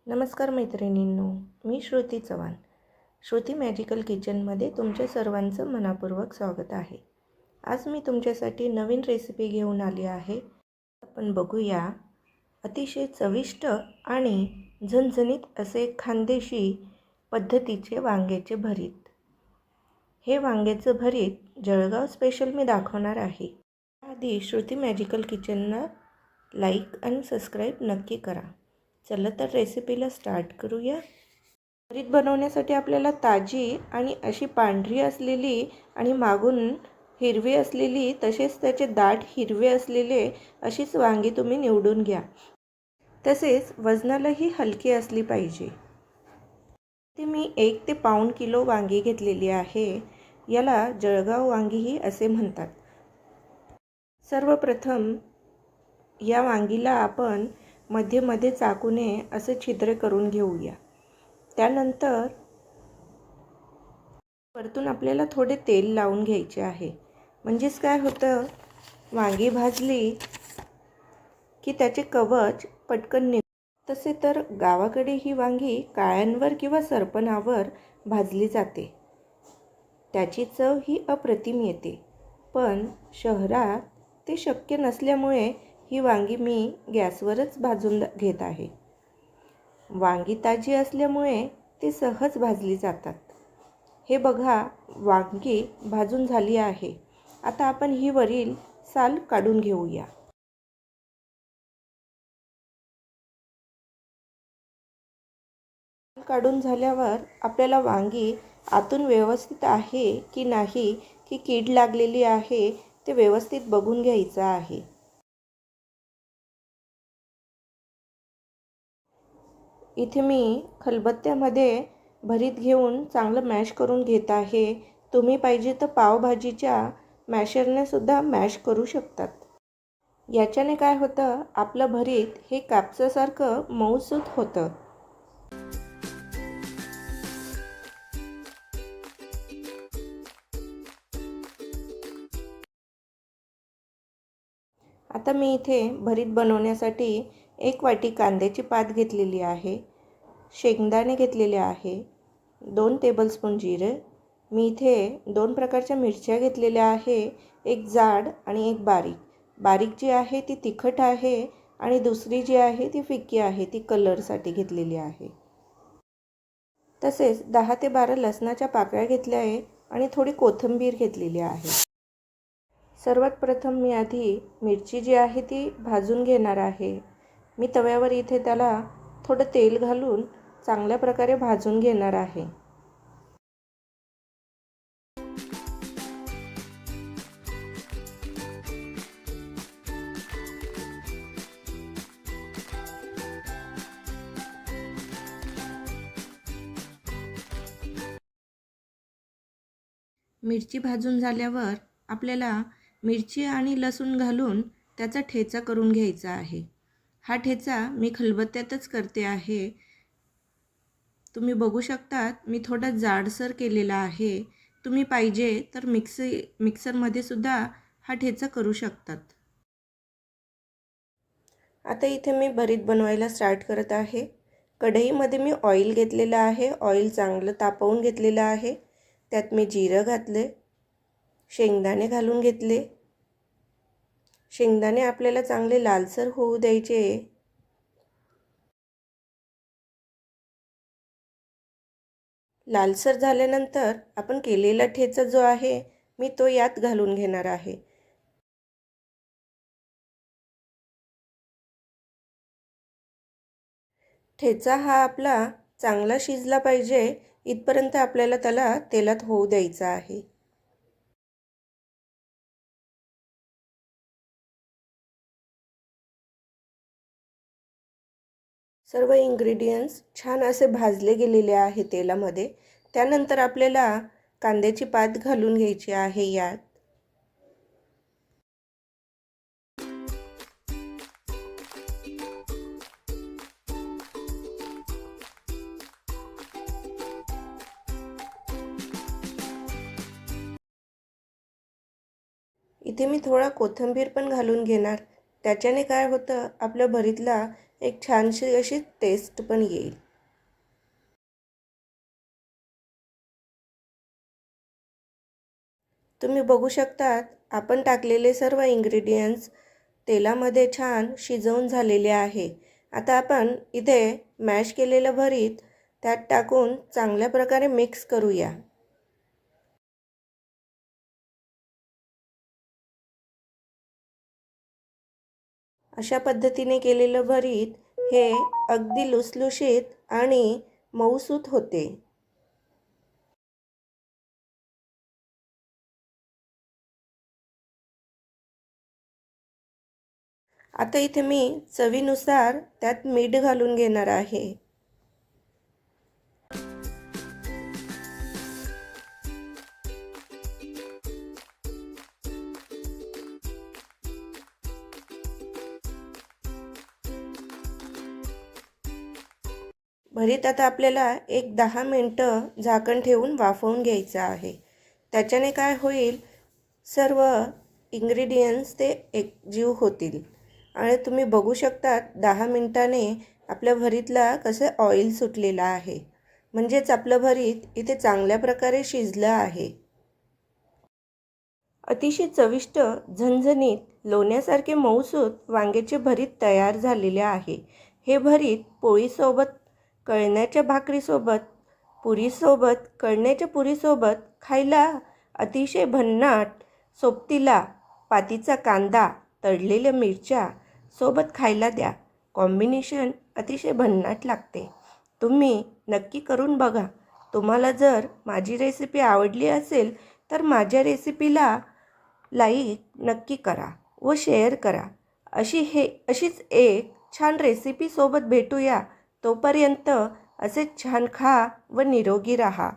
नमस्कार मैत्रिणींनो, मी श्रुती चव्हाण. श्रुती मॅजिकल किचनमध्ये तुमच्या सर्वांचं मनापूर्वक स्वागत आहे. आज मी तुमच्यासाठी नवीन रेसिपी घेऊन आली आहे. आपण बघूया अतिशय चविष्ट आणि झणझणीत असे खानदेशी पद्धतीचे वांग्याचे भरीत. हे वांग्याचं भरीत जळगाव स्पेशल मी दाखवणार आहे. आधी श्रुती मॅजिकल किचनला लाईक आणि सबस्क्राईब नक्की करा. चला तर रेसिपीला स्टार्ट करूया. भरीत बनवण्यासाठी आपल्याला ताजी आणि अशी पांढरी असलेली आणि मागून हिरवी असलेली तसेच त्याचे दाट हिरवे असलेले अशीच वांगी तुम्ही निवडून घ्या. तसेच वजनालाही हलकी असली पाहिजे. ते मी 1 ते पाऊण किलो वांगी घेतलेली आहे. याला जळगाव वांगीही असे म्हणतात. सर्वप्रथम या वांगीला आपण मध्ये चाकूने असे छिद्र करून घेऊया. त्यानंतर वरतून आपल्याला थोडे तेल लावून घ्यायचे आहे. म्हणजेच काय होतं, वांगी भाजली की त्याचे कवच पटकन निघते. तसे तर गावाकडे ही वांगी काळ्यांवर किंवा सरपणावर भाजली जाते. त्याची चव ही अप्रतिम येते. पण शहरात ते शक्य नसल्यामुळे ही वांगी मी गॅसवरच भाजून घेत आहे. वांगी ताजी असल्यामुळे ते सहज भाजली जातात. हे बघा, वांगी भाजून झाली आहे. आता आपण ही वरील साल काढून घेऊया. काढून झाल्यावर आपल्याला वांगी आतून व्यवस्थित आहे की नाही, की कीड लागलेली आहे ते व्यवस्थित बघून घ्यायचं आहे. इथे मी खलबत्त्यामध्ये भरीत घेऊन चांगलं मॅश करून घेत आहे. तुम्ही पाहिजे तर पावभाजीच्या मॅशरने सुद्धा मॅश करू शकतात. याच्याने काय होतं, आपलं भरीत हे कापसासारखं मऊसूत होतं. आता मी इथे भरीत बनवण्यासाठी 1 वाटी कांद्याची पात घेतलेली आहे. शेंगदाणे घेतलेले आहे. 2 टेबलस्पून जिरे. मी इथे 2 प्रकारच्या मिरच्या घेतलेल्या आहे. एक जाड आणि एक बारीक. बारीक जी आहे ती तिखट आहे आणि दुसरी जी आहे ती फिक्की आहे, ती कलरसाठी घेतलेली आहे. तसेच 10 ते 12 लसणाच्या पाकळ्या घेतल्या आहे आणि थोडी कोथिंबीर घेतलेली आहे. सर्वात प्रथम मी आधी मिरची जी आहे ती भाजून घेणार आहे. मी तव्यावर इथे त्याला थोडं तेल घालून चांगल्या प्रकारे भाजून घेणार आहे. मिरची भाजून झाल्यावर आपल्याला मिरची आणि लसूण घालून त्याचा ठेचा करून घ्यायचा आहे. हा ठेचा मी खलबत्त्यातच करते आहे. तुम्ही बघू शकतात, मी थोडा जाडसर केलेला आहे. तुम्ही पाहिजे तर मिक्सरमध्ये सुद्धा हा ठेचा करू शकतात. आता इथे मी भरीत बनवायला स्टार्ट करत आहे. कढईमध्ये मी ऑइल घेतलेलं आहे. ऑइल चांगलं तापवून घेतलेलं आहे. त्यात मी जिरं घातले, शेंगदाणे घालून घेतले. शेंगदाणे आपल्याला चांगले लालसर होऊ द्यायचे. लालसर झाल्यानंतर आपण केलेला ठेचा जो आहे मी तो यात घालून घेणार आहे. ठेचा हा आपला चांगला शिजला पाहिजे इथपर्यंत आपल्याला त्याला तेलात होऊ द्यायचा आहे. सर्व इन्ग्रेडियंट्स छान असे भाजले गेलेले आहे तेलामध्ये. त्यानंतर आपल्याला कांद्याची पात घालून घ्यायची आहे यात. इथे मी थोडा कोथिंबीर पण घालून घेणार. त्याच्याने काय होतं, आपल्या भरीतला एक छानशी अशी टेस्ट पण येईल. तुम्ही बघू शकतात आपण टाकलेले सर्व इन्ग्रेडियंट्स तेलामध्ये छान शिजवून झालेले आहे. आता आपण इथे मॅश केलेलं भरीत त्यात टाकून चांगल्या प्रकारे मिक्स करूया. अशा पद्धतीने केलेलं भरीत हे अगदी लुसलुशीत आणि मऊसूत होते. आता इथे मी चवीनुसार त्यात मीठ घालून घेणार आहे. भरीत आता आपल्याला एक 10 मिनटं झाकण ठेवून वाफवून घ्यायचं आहे. त्याच्याने काय होईल, सर्व इन्ग्रेडियंट्स ते एकजीव होतील आणि तुम्ही बघू शकतात 10 मिनिटाने आपल्या भरीतला कसं ऑइल सुटलेलं आहे. म्हणजेच आपलं भरीत इथे चांगल्या प्रकारे शिजलं आहे. अतिशय चविष्ट, झणझणीत, लोण्यासारखे मऊसूत वांग्याचे भरीत तयार झालेले आहे. हे भरीत पोळीसोबत, कळण्याच्या भाकरीसोबत, पुरीसोबत, कळण्याच्या पुरीसोबत खायला अतिशय भन्नाट, सोबतीला पातीचा कांदा, तळलेल्या मिरच्या सोबत खायला द्या. कॉम्बिनेशन अतिशय भन्नाट लागते. तुम्ही नक्की करून बघा. तुम्हाला जर माझी रेसिपी आवडली असेल तर माझ्या रेसिपीला लाईक नक्की करा व शेअर करा. अशीच एक छान रेसिपीसोबत भेटूया. तोपर्यंत असे छान खा व निरोगी राहा.